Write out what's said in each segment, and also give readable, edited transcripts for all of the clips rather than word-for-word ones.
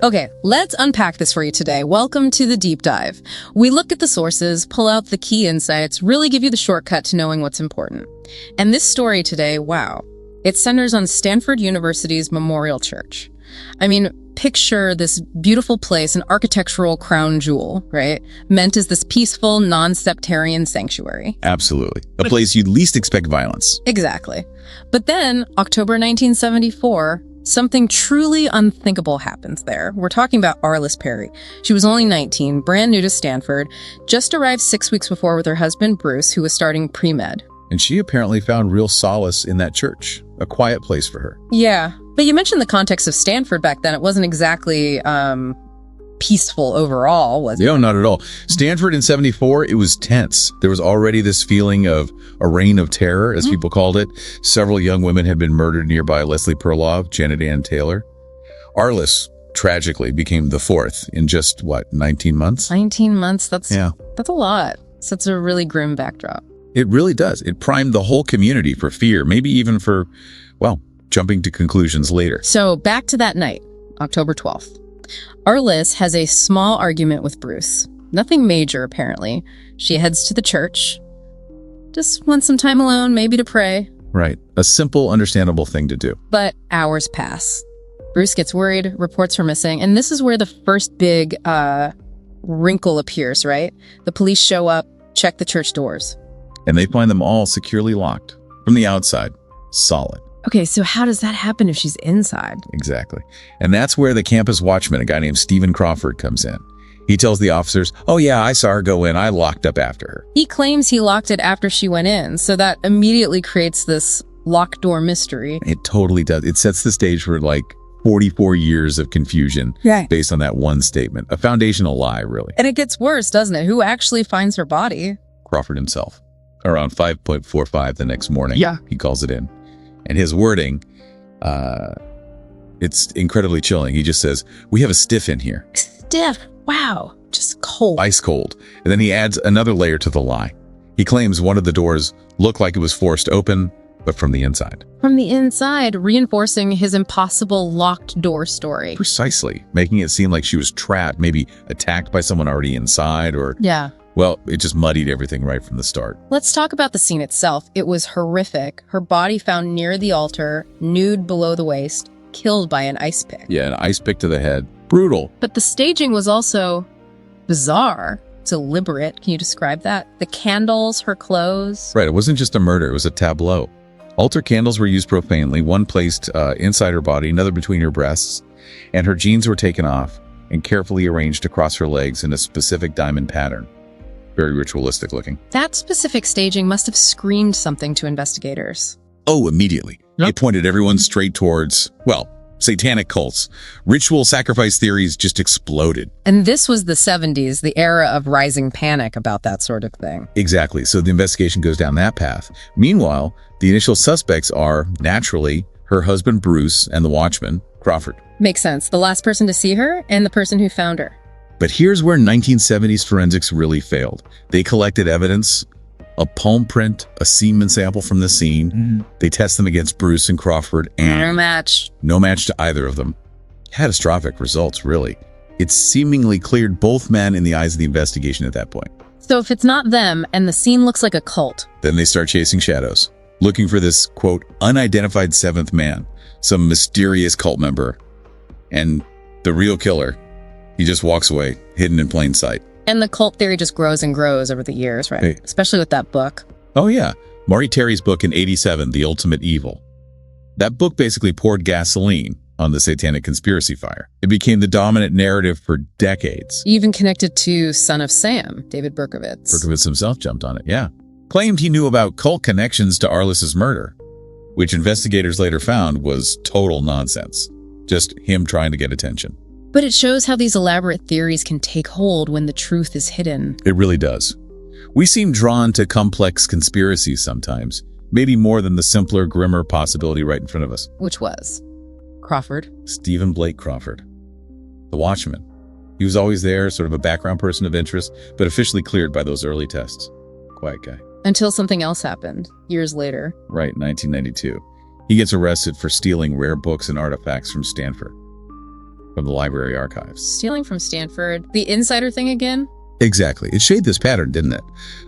Okay, let's unpack this for you today. Welcome to the deep dive. We look at the sources, pull out the key insights, really give you the shortcut to knowing what's important. And this story today, wow, it centers on Stanford University's Memorial Church. I mean, picture this beautiful place, an architectural crown jewel, right? Meant as this peaceful, non-sectarian sanctuary. Absolutely. A place you'd least expect violence. Exactly. But then, October 1974, something truly unthinkable happens there. We're talking about Arlis Perry. She was only 19, brand new to Stanford, just arrived 6 weeks before with her husband, Bruce, who was starting pre-med. And she apparently found real solace in that church, a quiet place for her. Yeah, but you mentioned the context of Stanford back then. It wasn't exactly peaceful overall, was it? No, not at all. Stanford in 74, it was tense. There was already this feeling of a reign of terror, as people called it. Several young women had been murdered nearby: Leslie Perloff, Janet Ann Taylor. Arlis, tragically, became the fourth in just, 19 months? 19 months, that's a lot. So it's a really grim backdrop. It really does. It primed the whole community for fear, maybe even for, jumping to conclusions later. So back to that night, October 12th. Arlis has a small argument with Bruce. Nothing major, apparently. She heads to the church. Just wants some time alone, maybe to pray. Right. A simple, understandable thing to do. But hours pass. Bruce gets worried, reports her missing, and this is where the first big wrinkle appears, right? The police show up, check the church doors. And they find them all securely locked. From the outside, solid. Okay, so how does that happen if she's inside? Exactly. And that's where the campus watchman, a guy named Stephen Crawford, comes in. He tells the officers, "Oh yeah, I saw her go in. I locked up after her." He claims he locked it after she went in, so that immediately creates this locked door mystery. It totally does. It sets the stage for 44 years of confusion based on that one statement. A foundational lie, really. And it gets worse, doesn't it? Who actually finds her body? Crawford himself. Around 5:45 the next morning, he calls it in. And his wording, it's incredibly chilling. He just says, "We have a stiff in here." Stiff? Wow. Just cold. Ice cold. And then he adds another layer to the lie. He claims one of the doors looked like it was forced open, but from the inside. From the inside, reinforcing his impossible locked door story. Precisely. Making it seem like she was trapped, maybe attacked by someone already inside, or... Yeah. Well, it just muddied everything right from the start. Let's talk about the scene itself. It was horrific. Her body found near the altar, nude below the waist, killed by an ice pick. Yeah, an ice pick to the head. Brutal. But the staging was also bizarre, deliberate. Can you describe that? The candles, her clothes. Right, it wasn't just a murder, it was a tableau. Altar candles were used profanely, one placed inside her body, another between her breasts, and her jeans were taken off and carefully arranged across her legs in a specific diamond pattern. Very ritualistic looking. That specific staging must have screamed something to investigators. Oh, immediately. It pointed everyone straight towards, satanic cults. Ritual sacrifice theories just exploded. And this was the 70s, the era of rising panic about that sort of thing. Exactly. So the investigation goes down that path. Meanwhile, the initial suspects are, naturally, her husband Bruce and the watchman, Crawford. Makes sense. The last person to see her and the person who found her. But here's where 1970s forensics really failed. They collected evidence, a palm print, a semen sample from the scene. They test them against Bruce and Crawford, and no match. No match to either of them. Catastrophic results, really. It seemingly cleared both men in the eyes of the investigation at that point. So if it's not them and the scene looks like a cult, then they start chasing shadows, looking for this, quote, unidentified seventh man, some mysterious cult member. And the real killer, he just walks away, hidden in plain sight. And the cult theory just grows and grows over the years, right? Hey. Especially with that book. Oh, yeah. Maury Terry's book in 87, The Ultimate Evil. That book basically poured gasoline on the satanic conspiracy fire. It became the dominant narrative for decades. Even connected to Son of Sam, David Berkowitz. Berkowitz himself jumped on it, yeah. Claimed he knew about cult connections to Arlis's murder, which investigators later found was total nonsense. Just him trying to get attention. But it shows how these elaborate theories can take hold when the truth is hidden. It really does. We seem drawn to complex conspiracies sometimes, maybe more than the simpler, grimmer possibility right in front of us. Which was? Crawford? Stephen Blake Crawford. The watchman. He was always there, sort of a background person of interest, but officially cleared by those early tests. Quiet guy. Until something else happened, years later. Right, 1992. He gets arrested for stealing rare books and artifacts from Stanford. from the library archives. Stealing from Stanford. The insider thing again? Exactly. It shaded this pattern, didn't it?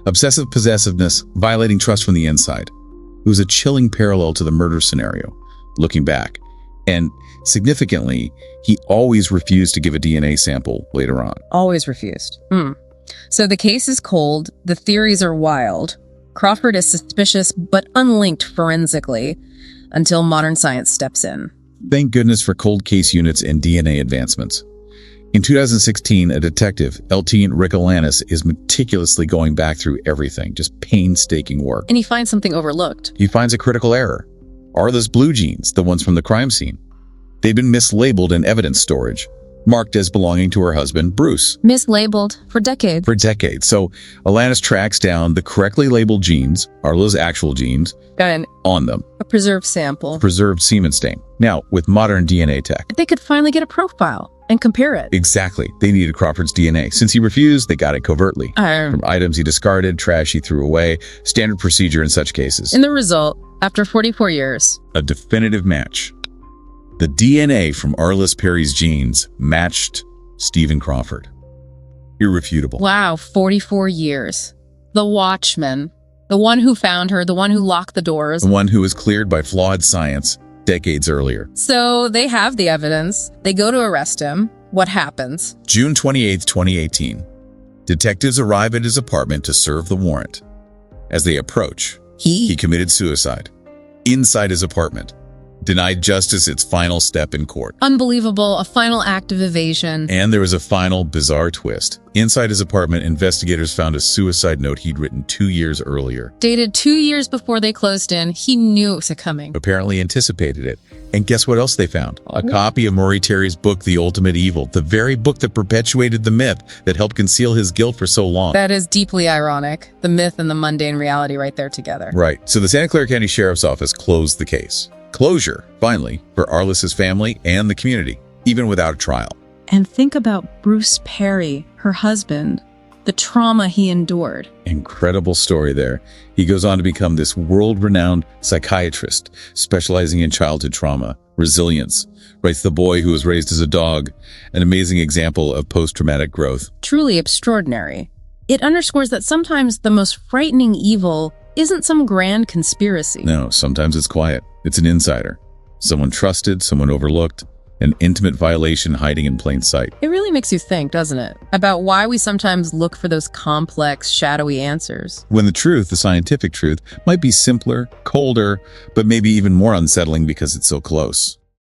Obsessive possessiveness, violating trust from the inside. It was a chilling parallel to the murder scenario, looking back. And significantly, he always refused to give a DNA sample later on. Always refused. So the case is cold, the theories are wild. Crawford is suspicious but unlinked forensically until modern science steps in. Thank goodness for cold case units and DNA advancements. In 2016, a detective, L.T. Rickalanis, is meticulously going back through everything, just painstaking work. And he finds something overlooked. He finds a critical error. Arlis blue jeans, the ones from the crime scene. They'd been mislabeled in evidence storage, marked as belonging to her husband, Bruce. Mislabeled for decades. So Alanis tracks down the correctly labeled jeans, Arla's actual jeans, And on them. a preserved sample. Preserved semen stain. Now, with modern DNA tech. They could finally get a profile and compare it. Exactly. They needed Crawford's DNA. Since he refused, they got it covertly. From items he discarded, trash he threw away, standard procedure in such cases. And the result, after 44 years, a definitive match. The DNA from Arlis Perry's genes matched Stephen Crawford. Irrefutable. wow, 44 years. The watchman, the one who found her, the one who locked the doors. The one who was cleared by flawed science decades earlier. So they have the evidence. They go to arrest him. What happens? June 28, 2018. Detectives arrive at his apartment to serve the warrant. As they approach, he committed suicide. Inside his apartment. Denied justice its final step in court. Unbelievable, a final act of evasion. And there was a final bizarre twist. Inside his apartment, investigators found a suicide note he'd written 2 years earlier. Dated 2 years before they closed in, he knew it was coming. Apparently anticipated it. And guess what else they found? A copy of Maury Terry's book, The Ultimate Evil, the very book that perpetuated the myth that helped conceal his guilt for so long. That is deeply ironic. The myth and the mundane reality right there together. Right. So the Santa Clara County Sheriff's Office closed the case. Closure, finally, for Arlis's family and the community, even without a trial. And think about Bruce Perry, her husband, the trauma he endured. Incredible story there. He goes on to become this world-renowned psychiatrist, specializing in childhood trauma, resilience, writes The Boy Who Was Raised as a Dog, an amazing example of post-traumatic growth. Truly extraordinary. It underscores that sometimes the most frightening evil isn't some grand conspiracy. No, sometimes it's quiet. It's an insider. Someone trusted, someone overlooked, an intimate violation hiding in plain sight. It really makes you think, doesn't it? About why we sometimes look for those complex, shadowy answers. When the truth, the scientific truth, might be simpler, colder, but maybe even more unsettling because it's so close.